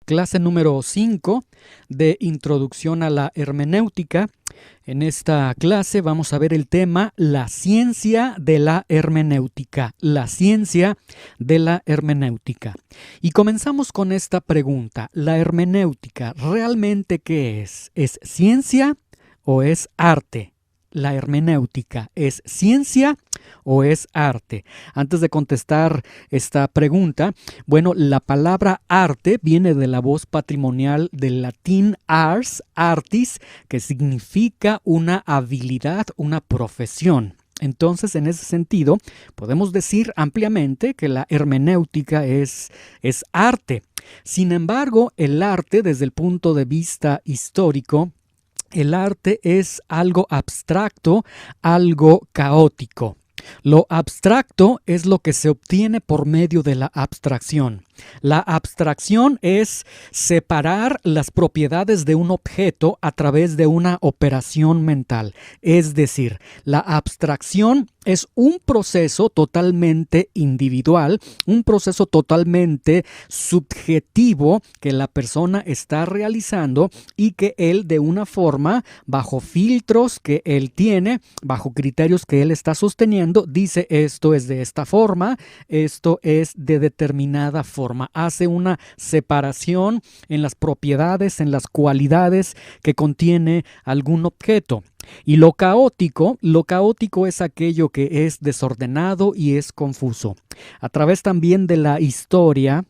clase número 5 de Introducción a la Hermenéutica. En esta clase vamos a ver el tema la ciencia de la hermenéutica. La ciencia de la hermenéutica. Y comenzamos con esta pregunta. ¿La hermenéutica realmente qué es? ¿Es ciencia o es arte? ¿La hermenéutica es ciencia o es arte? Antes de contestar esta pregunta, bueno, la palabra arte viene de la voz patrimonial del latín ars, artis, que significa una habilidad, una profesión. Entonces, en ese sentido, podemos decir ampliamente que la hermenéutica es arte. Sin embargo, el arte, desde el punto de vista histórico, el arte es algo abstracto, algo caótico. Lo abstracto es lo que se obtiene por medio de la abstracción. La abstracción es separar las propiedades de un objeto a través de una operación mental. Es decir, la abstracción es un proceso totalmente individual, un proceso totalmente subjetivo que la persona está realizando y que él de una forma, bajo filtros que él tiene, bajo criterios que él está sosteniendo, dice esto es de esta forma, esto es de determinada forma. Hace una separación en las propiedades, en las cualidades que contiene algún objeto. Y lo caótico es aquello que es desordenado y es confuso. A través también de la historia,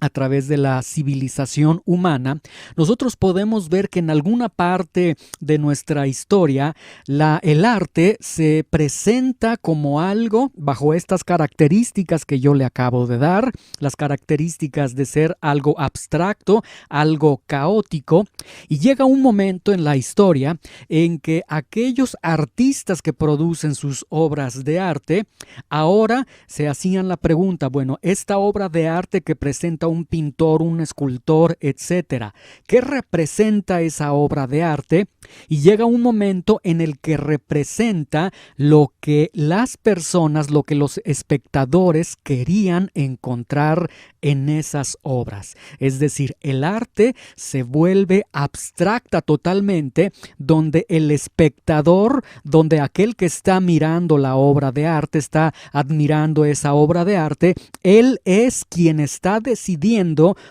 a través de la civilización humana, nosotros podemos ver que en alguna parte de nuestra historia el arte se presenta como algo bajo estas características que yo le acabo de dar, las características de ser algo abstracto, algo caótico, y llega un momento en la historia en que aquellos artistas que producen sus obras de arte ahora se hacían la pregunta, bueno, esta obra de arte que presenta un pintor, un escultor, etcétera. ¿Qué representa esa obra de arte? Y llega un momento en el que representa lo que las personas, lo que los espectadores querían encontrar en esas obras. Es decir, el arte se vuelve abstracta totalmente, donde el espectador, donde aquel que está mirando la obra de arte, está admirando esa obra de arte, él es quien está decidiendo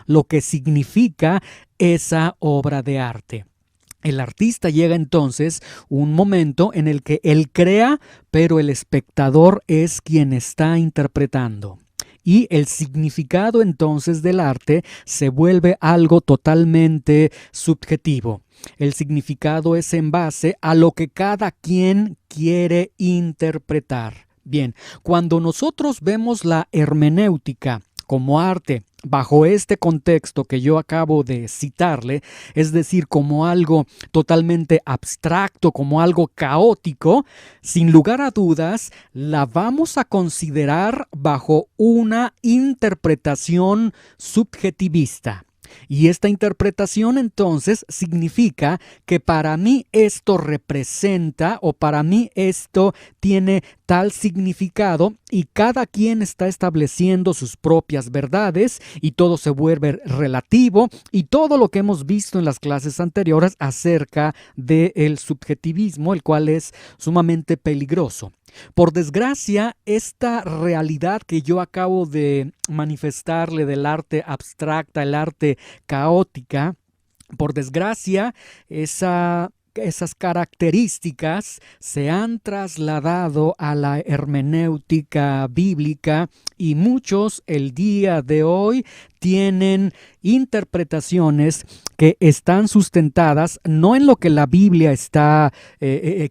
lo que significa esa obra de arte. El artista llega entonces un momento en el que él crea, pero el espectador es quien está interpretando. Y el significado entonces del arte se vuelve algo totalmente subjetivo. El significado es en base a lo que cada quien quiere interpretar. Bien, cuando nosotros vemos la hermenéutica como arte, bajo este contexto que yo acabo de citarle, es decir, como algo totalmente abstracto, como algo caótico, sin lugar a dudas, la vamos a considerar bajo una interpretación subjetivista. Y esta interpretación entonces significa que para mí esto representa o para mí esto tiene tal significado y cada quien está estableciendo sus propias verdades y todo se vuelve relativo y todo lo que hemos visto en las clases anteriores acerca del subjetivismo, el cual es sumamente peligroso. Por desgracia, esta realidad que yo acabo de manifestarle del arte abstracta, el arte caótica, por desgracia, esas características se han trasladado a la hermenéutica bíblica y muchos el día de hoy tienen interpretaciones que están sustentadas no en lo que la Biblia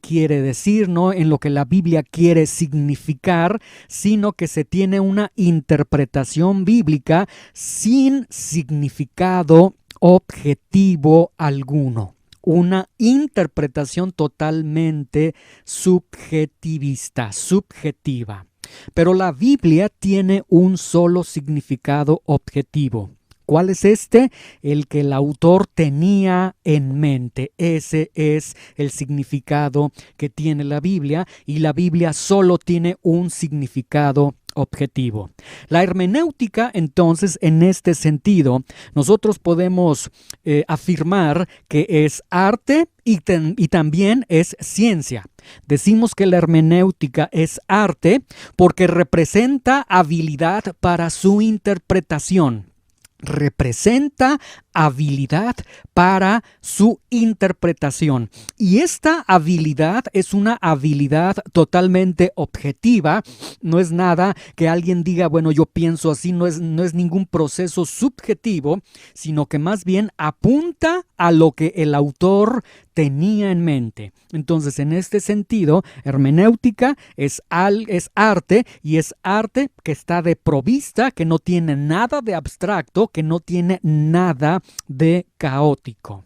quiere decir, no en lo que la Biblia quiere significar, sino que se tiene una interpretación bíblica sin significado objetivo alguno. Una interpretación totalmente subjetivista, subjetiva. Pero la Biblia tiene un solo significado objetivo. ¿Cuál es este? El que el autor tenía en mente. Ese es el significado que tiene la Biblia y la Biblia solo tiene un significado objetivo. La hermenéutica, entonces, en este sentido, nosotros podemos afirmar que es arte y también es ciencia. Decimos que la hermenéutica es arte porque representa habilidad para su interpretación. Representa habilidad para su interpretación. Y esta habilidad es una habilidad totalmente objetiva. No es nada que alguien diga, bueno, yo pienso así, no es ningún proceso subjetivo, sino que más bien apunta a lo que el autor tenía en mente. Entonces, en este sentido, hermenéutica es arte, y es arte que está de provista, que no tiene nada de abstracto, que no tiene nada de caótico.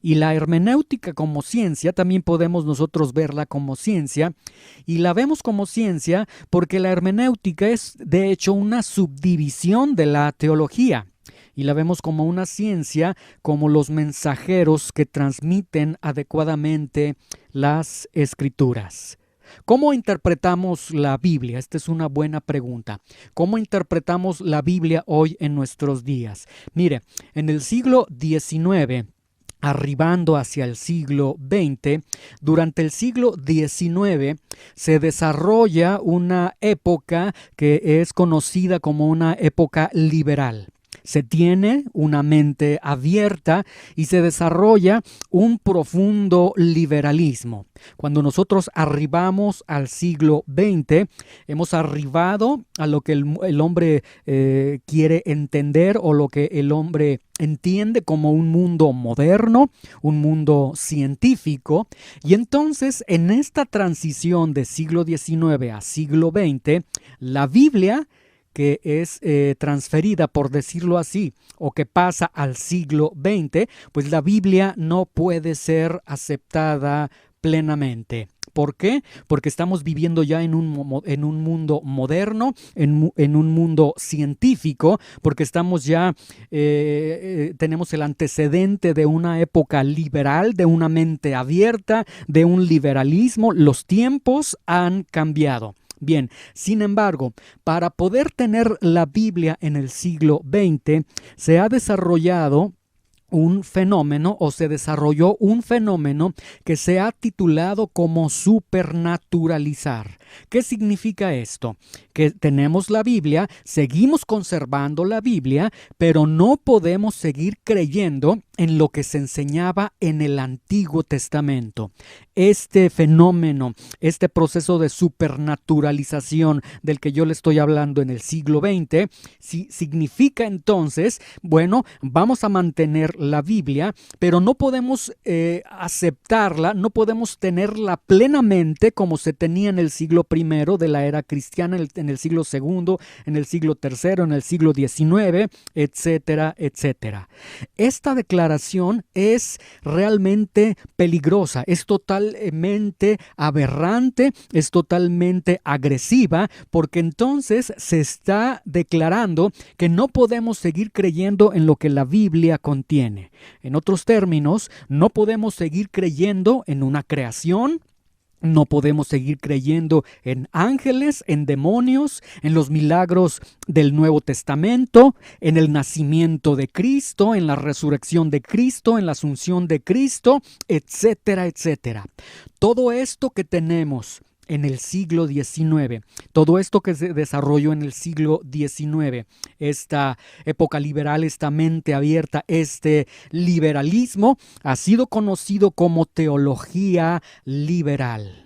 Y la hermenéutica como ciencia, también podemos nosotros verla como ciencia, y la vemos como ciencia porque la hermenéutica es de hecho una subdivisión de la teología. Y la vemos como una ciencia, como los mensajeros que transmiten adecuadamente las escrituras. ¿Cómo interpretamos la Biblia? Esta es una buena pregunta. ¿Cómo interpretamos la Biblia hoy en nuestros días? Mire, en el siglo XIX, arribando hacia el siglo XX, durante el siglo XIX se desarrolla una época que es conocida como una época liberal. Se tiene una mente abierta y se desarrolla un profundo liberalismo. Cuando nosotros arribamos al siglo XX, hemos arribado a lo que el hombre quiere entender, o lo que el hombre entiende como un mundo moderno, un mundo científico. Y entonces, en esta transición de siglo XIX a siglo XX, la Biblia, que es transferida, por decirlo así, o que pasa al siglo XX, pues la Biblia no puede ser aceptada plenamente. ¿Por qué? Porque estamos viviendo ya en un mundo moderno, en un mundo científico, porque estamos ya, tenemos el antecedente de una época liberal, de una mente abierta, de un liberalismo. Los tiempos han cambiado. Bien, sin embargo, para poder tener la Biblia en el siglo XX, se ha desarrollado un fenómeno, o se desarrolló un fenómeno que se ha titulado como supernaturalizar. ¿Qué significa esto? Que tenemos la Biblia, seguimos conservando la Biblia, pero no podemos seguir creyendo en lo que se enseñaba en el Antiguo Testamento. Este fenómeno, este proceso de supernaturalización del que yo le estoy hablando en el siglo XX, significa entonces, bueno, vamos a mantener la Biblia, pero no podemos aceptarla, no podemos tenerla plenamente como se tenía en el siglo I de la era cristiana, en el siglo II, en el siglo III, en el siglo XIX, etcétera, etcétera. Esta declaración es realmente peligrosa, es totalmente aberrante, es totalmente agresiva, porque entonces se está declarando que no podemos seguir creyendo en lo que la Biblia contiene. En otros términos, no podemos seguir creyendo en una creación. No podemos seguir creyendo en ángeles, en demonios, en los milagros del Nuevo Testamento, en el nacimiento de Cristo, en la resurrección de Cristo, en la asunción de Cristo, etcétera, etcétera. Todo esto que tenemos en el siglo XIX, todo esto que se desarrolló en el siglo XIX, esta época liberal, esta mente abierta, este liberalismo, ha sido conocido como teología liberal.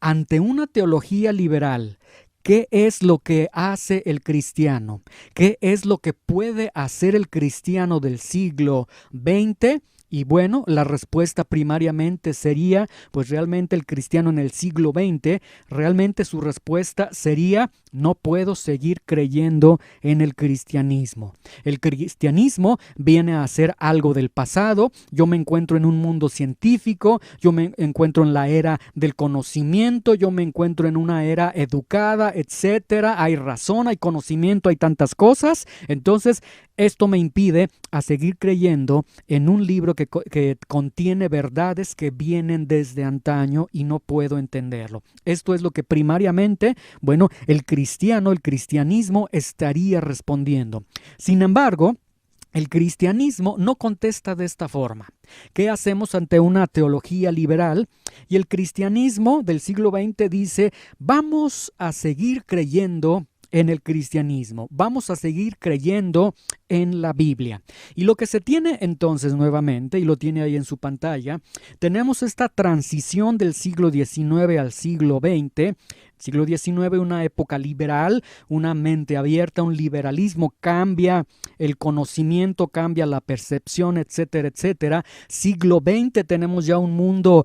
Ante una teología liberal, ¿qué es lo que hace el cristiano? ¿Qué es lo que puede hacer el cristiano del siglo XX? Y bueno, la respuesta primariamente sería, pues realmente el cristiano en el siglo XX, realmente su respuesta sería: no puedo seguir creyendo en el cristianismo. El cristianismo viene a ser algo del pasado. Yo me encuentro en un mundo científico, yo me encuentro en la era del conocimiento, yo me encuentro en una era educada, etcétera. Hay razón, hay conocimiento, hay tantas cosas. Entonces, esto me impide a seguir creyendo en un libro que que contiene verdades que vienen desde antaño y no puedo entenderlo. Esto es lo que primariamente, bueno, el cristianismo estaría respondiendo. Sin embargo, el cristianismo no contesta de esta forma. ¿Qué hacemos ante una teología liberal? Y el cristianismo del siglo XX dice, vamos a seguir creyendo en el cristianismo, vamos a seguir creyendo en la Biblia. Y lo que se tiene entonces nuevamente, y lo tiene ahí en su pantalla, tenemos esta transición del siglo XIX al siglo XX. Siglo XIX, una época liberal, una mente abierta, un liberalismo, cambia el conocimiento, cambia la percepción, etcétera, etcétera. Siglo XX tenemos ya un mundo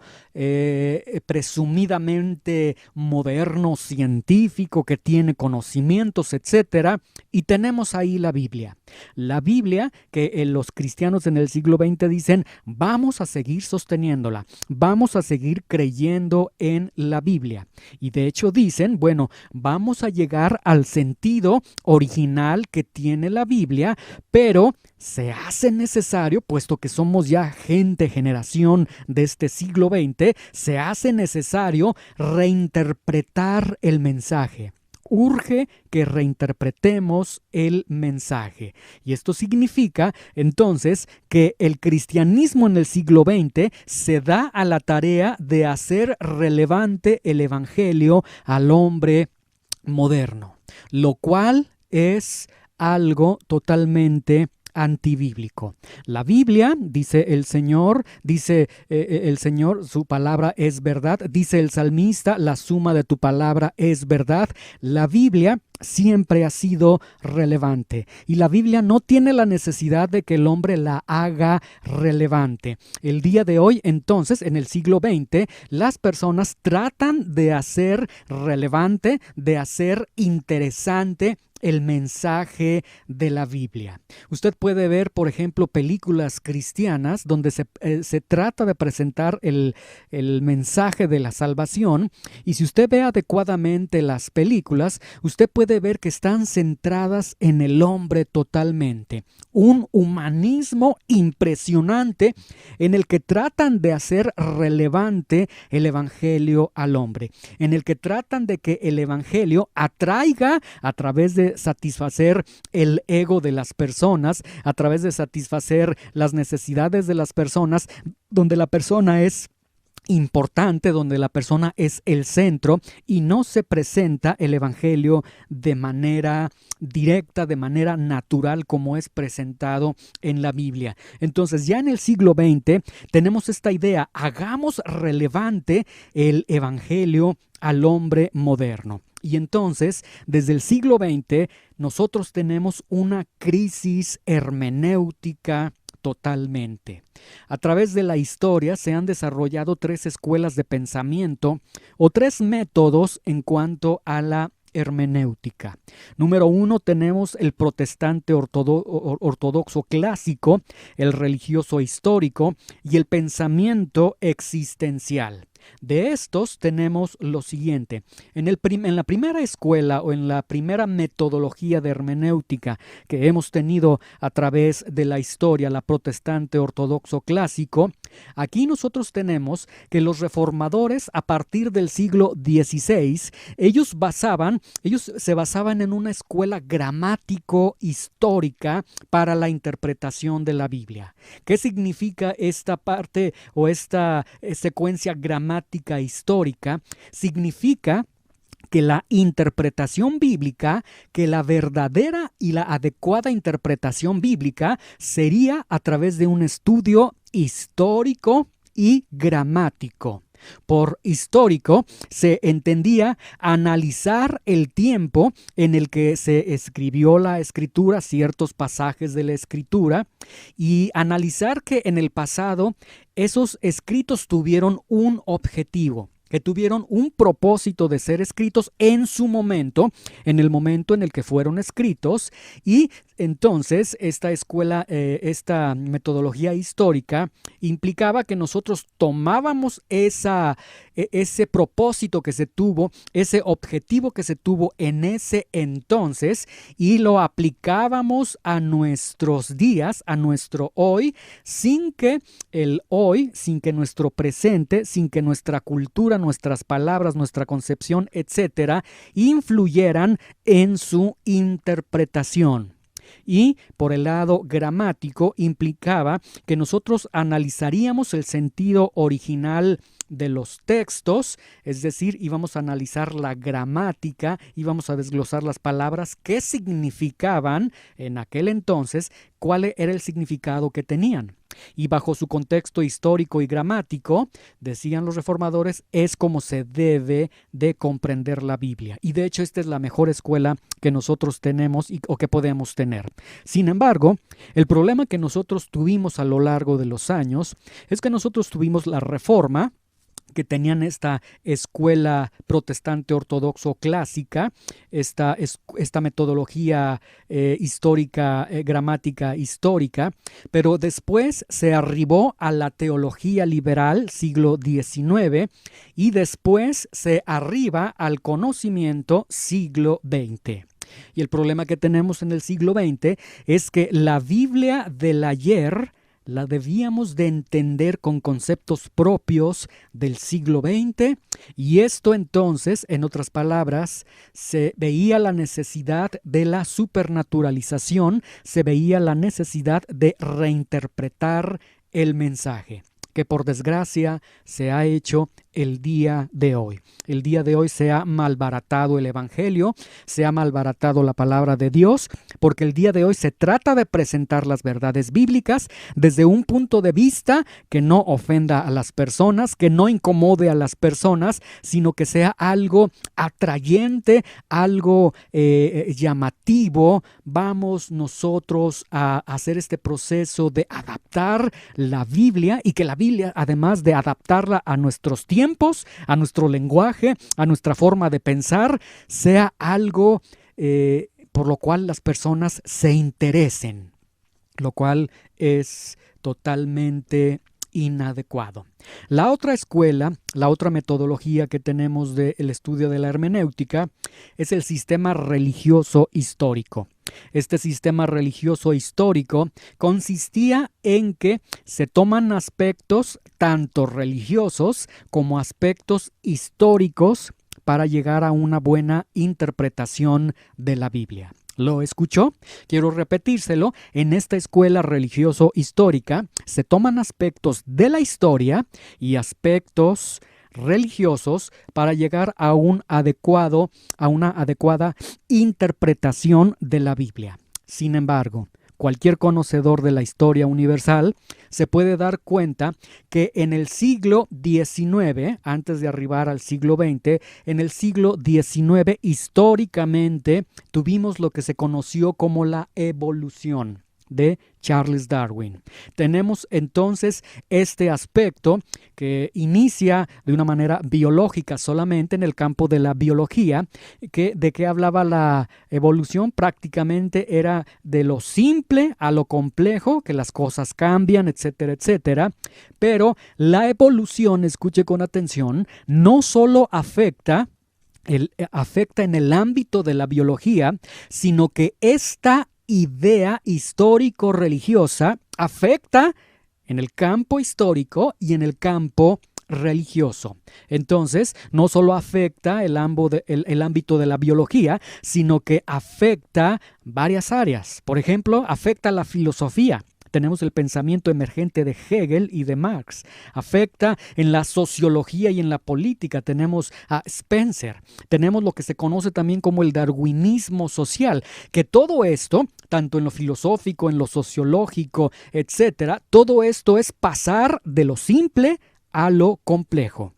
presumidamente moderno, científico, que tiene conocimientos, etcétera, y tenemos ahí la Biblia. La Biblia que los cristianos en el siglo XX dicen, vamos a seguir sosteniéndola, vamos a seguir creyendo en la Biblia. Y de hecho dicen, bueno, vamos a llegar al sentido original que tiene la Biblia, pero se hace necesario, puesto que somos ya generación de este siglo XX, se hace necesario reinterpretar el mensaje. Urge que reinterpretemos el mensaje. Y esto significa entonces que el cristianismo en el siglo XX se da a la tarea de hacer relevante el evangelio al hombre moderno, lo cual es algo totalmente antibíblico. La Biblia, dice el Señor, su palabra es verdad, dice el salmista, la suma de tu palabra es verdad. La Biblia siempre ha sido relevante y la Biblia no tiene la necesidad de que el hombre la haga relevante. El día de hoy, entonces, en el siglo XX, las personas tratan de hacer relevante, de hacer interesante el mensaje de la Biblia. Usted puede ver, por ejemplo, películas cristianas donde se trata de presentar el mensaje de la salvación, y si usted ve adecuadamente las películas, usted puede ver que están centradas en el hombre totalmente. Un humanismo impresionante en el que tratan de hacer relevante el evangelio al hombre, en el que tratan de que el evangelio atraiga a través de satisfacer el ego de las personas, a través de satisfacer las necesidades de las personas, donde la persona es importante, donde la persona es el centro y no se presenta el evangelio de manera directa, de manera natural como es presentado en la Biblia. Entonces ya en el siglo XX tenemos esta idea, hagamos relevante el evangelio al hombre moderno. Y entonces, desde el siglo XX, nosotros tenemos una crisis hermenéutica totalmente. A través de la historia se han desarrollado 3 escuelas de pensamiento o 3 métodos en cuanto a la hermenéutica. Número 1, tenemos el protestante ortodoxo clásico, el religioso histórico y el pensamiento existencial. De estos tenemos lo siguiente. En la primera escuela o en la primera metodología de hermenéutica que hemos tenido a través de la historia, la protestante ortodoxo clásico, aquí nosotros tenemos que los reformadores a partir del siglo XVI, ellos se basaban en una escuela gramático-histórica para la interpretación de la Biblia. ¿Qué significa esta parte o esta secuencia gramática histórica? Significa que la interpretación bíblica, que la verdadera y la adecuada interpretación bíblica sería a través de un estudio histórico y gramático. Por histórico se entendía analizar el tiempo en el que se escribió la escritura, ciertos pasajes de la escritura, y analizar que en el pasado esos escritos tuvieron un objetivo, que tuvieron un propósito de ser escritos en su momento, en el momento en el que fueron escritos, y entonces esta escuela, esta metodología histórica implicaba que nosotros tomábamos esa ese propósito que se tuvo, ese objetivo que se tuvo en ese entonces y lo aplicábamos a nuestros días, a nuestro hoy, sin que el hoy, sin que nuestro presente, sin que nuestra cultura, nuestras palabras, nuestra concepción, etcétera, influyeran en su interpretación. Y por el lado gramático implicaba que nosotros analizaríamos el sentido original de los textos, es decir, íbamos a analizar la gramática, íbamos a desglosar las palabras, qué significaban en aquel entonces, cuál era el significado que tenían. Y bajo su contexto histórico y gramático, decían los reformadores, es como se debe de comprender la Biblia. Y de hecho esta es la mejor escuela que nosotros tenemos o que podemos tener. Sin embargo, el problema que nosotros tuvimos a lo largo de los años es que nosotros tuvimos la Reforma, que tenían esta escuela protestante ortodoxo clásica, esta metodología histórica, gramática histórica, pero después se arribó a la teología liberal, siglo XIX, y después se arriba al conocimiento, siglo XX. Y el problema que tenemos en el siglo XX es que la Biblia del ayer la debíamos de entender con conceptos propios del siglo XX, y esto entonces, en otras palabras, se veía la necesidad de la supernaturalización, se veía la necesidad de reinterpretar el mensaje, que por desgracia se ha hecho el día de hoy. El día de hoy se ha malbaratado el Evangelio, se ha malbaratado la palabra de Dios, porque el día de hoy se trata de presentar las verdades bíblicas desde un punto de vista que no ofenda a las personas, que no incomode a las personas, sino que sea algo atrayente, algo llamativo. Vamos nosotros a hacer este proceso de adaptar la Biblia, y que la Biblia, además de adaptarla a nuestros tiempos, a nuestro lenguaje, a nuestra forma de pensar, sea algo por lo cual las personas se interesen, lo cual es totalmente inadecuado. La otra escuela, la otra metodología que tenemos del estudio de la hermenéutica es el sistema religioso histórico. Este sistema religioso histórico consistía en que se toman aspectos tanto religiosos como aspectos históricos para llegar a una buena interpretación de la Biblia. ¿Lo escuchó? Quiero repetírselo. En esta escuela religioso-histórica se toman aspectos de la historia y aspectos religiosos para llegar a una adecuada interpretación de la Biblia. Sin embargo, cualquier conocedor de la historia universal se puede dar cuenta que en el siglo XIX, antes de arribar al siglo XX, en el siglo XIX históricamente tuvimos lo que se conoció como la evolución de Charles Darwin. Tenemos entonces este aspecto que inicia de una manera biológica solamente en el campo de la biología. ¿De qué hablaba la evolución? Prácticamente era de lo simple a lo complejo, que las cosas cambian, etcétera, etcétera. Pero la evolución, escuche con atención, no solo afecta en el ámbito de la biología, sino que esta idea histórico-religiosa afecta en el campo histórico y en el campo religioso. Entonces, no solo afecta el ámbito de la biología, sino que afecta varias áreas. Por ejemplo, afecta la filosofía. Tenemos el pensamiento emergente de Hegel y de Marx. Afecta en la sociología y en la política. Tenemos a Spencer. Tenemos lo que se conoce también como el darwinismo social, que todo esto, tanto en lo filosófico, en lo sociológico, etcétera, todo esto es pasar de lo simple a lo complejo.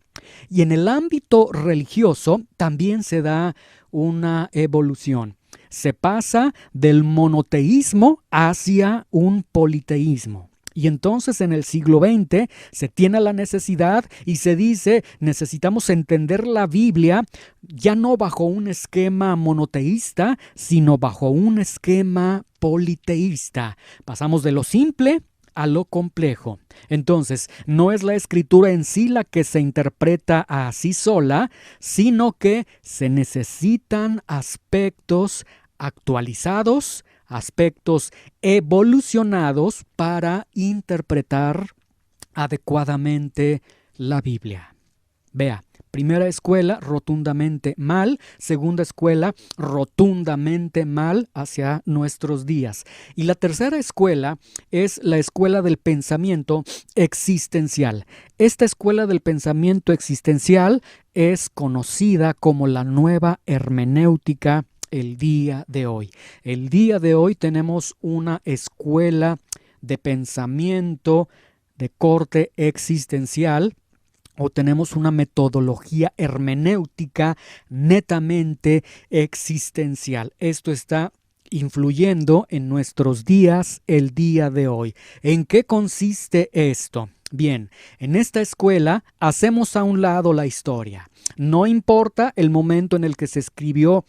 Y en el ámbito religioso también se da una evolución. Se pasa del monoteísmo hacia un politeísmo. Y entonces en el siglo XX se tiene la necesidad y se dice, necesitamos entender la Biblia ya no bajo un esquema monoteísta, sino bajo un esquema politeísta. Pasamos de lo simple a lo complejo. Entonces, no es la escritura en sí la que se interpreta así sola, sino que se necesitan aspectos actualizados, aspectos evolucionados para interpretar adecuadamente la Biblia. Vea, primera escuela, rotundamente mal. Segunda escuela, rotundamente mal hacia nuestros días. Y la tercera escuela es la escuela del pensamiento existencial. Esta escuela del pensamiento existencial es conocida como la nueva hermenéutica el día de hoy. El día de hoy tenemos una escuela de pensamiento de corte existencial, o tenemos una metodología hermenéutica netamente existencial. Esto está influyendo en nuestros días el día de hoy. ¿En qué consiste esto? Bien, en esta escuela hacemos a un lado la historia. No importa el momento en el que se escribió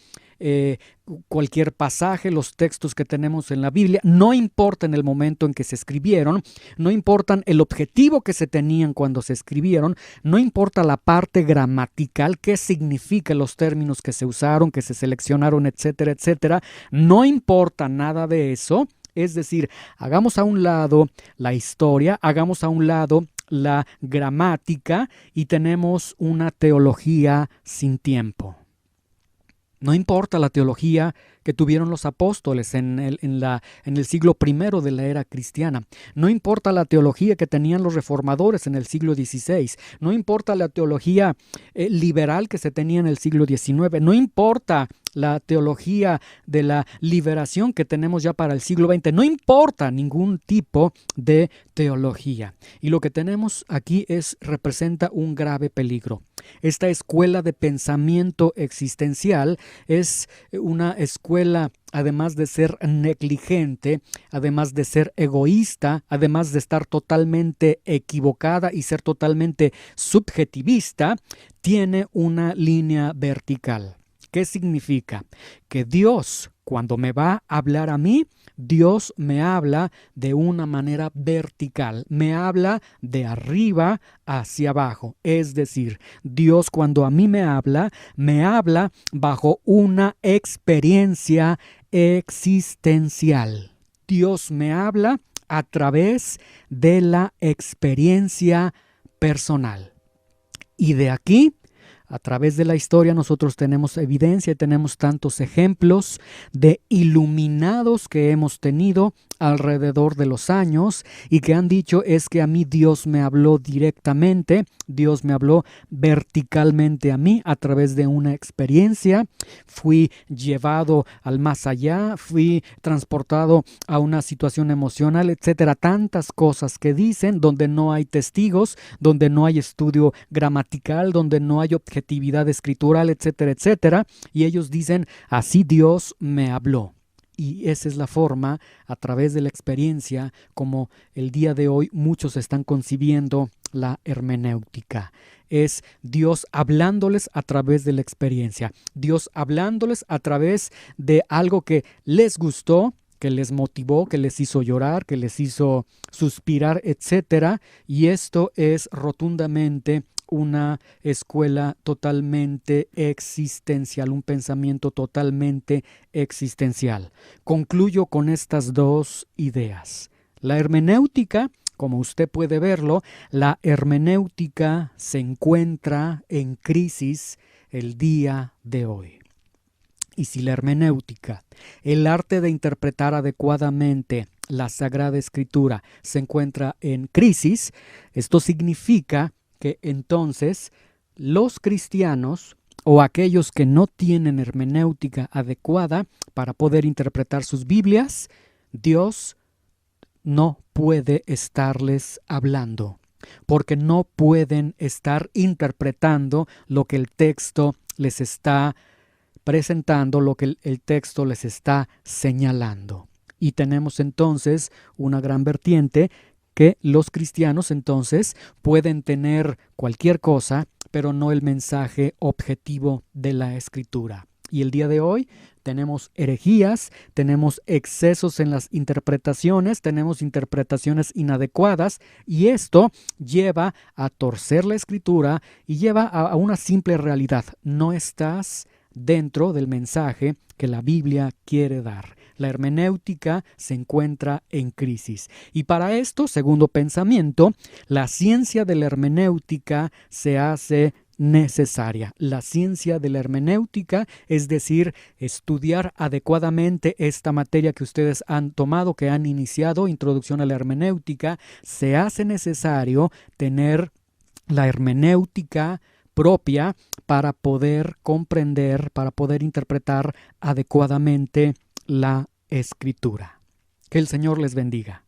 cualquier pasaje, los textos que tenemos en la Biblia, no importa en el momento en que se escribieron, no importan el objetivo que se tenían cuando se escribieron, no importa la parte gramatical, qué significan los términos que se usaron, que se seleccionaron, etcétera, etcétera, no importa nada de eso. Es decir, hagamos a un lado la historia, hagamos a un lado la gramática y tenemos una teología sin tiempo. No importa la teología que tuvieron los apóstoles en el siglo I de la era cristiana. No importa la teología que tenían los reformadores en el siglo XVI. No importa la teología liberal que se tenía en el siglo XIX. No importa la teología de la liberación que tenemos ya para el siglo XX. No importa ningún tipo de teología. Y lo que tenemos aquí representa un grave peligro. Esta escuela de pensamiento existencial es una escuela, además de ser negligente, además de ser egoísta, además de estar totalmente equivocada y ser totalmente subjetivista, tiene una línea vertical. ¿Qué significa? Que Dios, cuando me va a hablar a mí, Dios me habla de una manera vertical, me habla de arriba hacia abajo. Es decir, Dios cuando a mí me habla bajo una experiencia existencial. Dios me habla a través de la experiencia personal. Y de aquí, a través de la historia, nosotros tenemos evidencia y tenemos tantos ejemplos de iluminados que hemos tenido alrededor de los años y que han dicho es que a mí Dios me habló directamente, Dios me habló verticalmente a mí a través de una experiencia, fui llevado al más allá, fui transportado a una situación emocional, etcétera. Tantas cosas que dicen donde no hay testigos, donde no hay estudio gramatical, donde no hay objetividad escritural, etcétera, etcétera. Y ellos dicen, así Dios me habló. Y esa es la forma, a través de la experiencia, como el día de hoy muchos están concibiendo la hermenéutica. Es Dios hablándoles a través de la experiencia. Dios hablándoles a través de algo que les gustó, que les motivó, que les hizo llorar, que les hizo suspirar, etcétera. Y esto es rotundamente una escuela totalmente existencial, un pensamiento totalmente existencial. Concluyo con estas dos ideas. La hermenéutica, como usted puede verlo, la hermenéutica se encuentra en crisis el día de hoy. Y si la hermenéutica, el arte de interpretar adecuadamente la Sagrada Escritura, se encuentra en crisis, esto significa que entonces los cristianos o aquellos que no tienen hermenéutica adecuada para poder interpretar sus Biblias, Dios no puede estarles hablando, porque no pueden estar interpretando lo que el texto les está presentando, lo que el texto les está señalando. Y tenemos entonces una gran vertiente que los cristianos entonces pueden tener cualquier cosa, pero no el mensaje objetivo de la Escritura. Y el día de hoy tenemos herejías, tenemos excesos en las interpretaciones, tenemos interpretaciones inadecuadas y esto lleva a torcer la escritura y lleva a una simple realidad. No estás dentro del mensaje que la Biblia quiere dar. La hermenéutica se encuentra en crisis. Y para esto, segundo pensamiento, la ciencia de la hermenéutica se hace necesaria. La ciencia de la hermenéutica, es decir, estudiar adecuadamente esta materia que ustedes han tomado, que han iniciado, introducción a la hermenéutica, se hace necesario tener la hermenéutica propia para poder comprender, para poder interpretar adecuadamente la Escritura. Que el Señor les bendiga.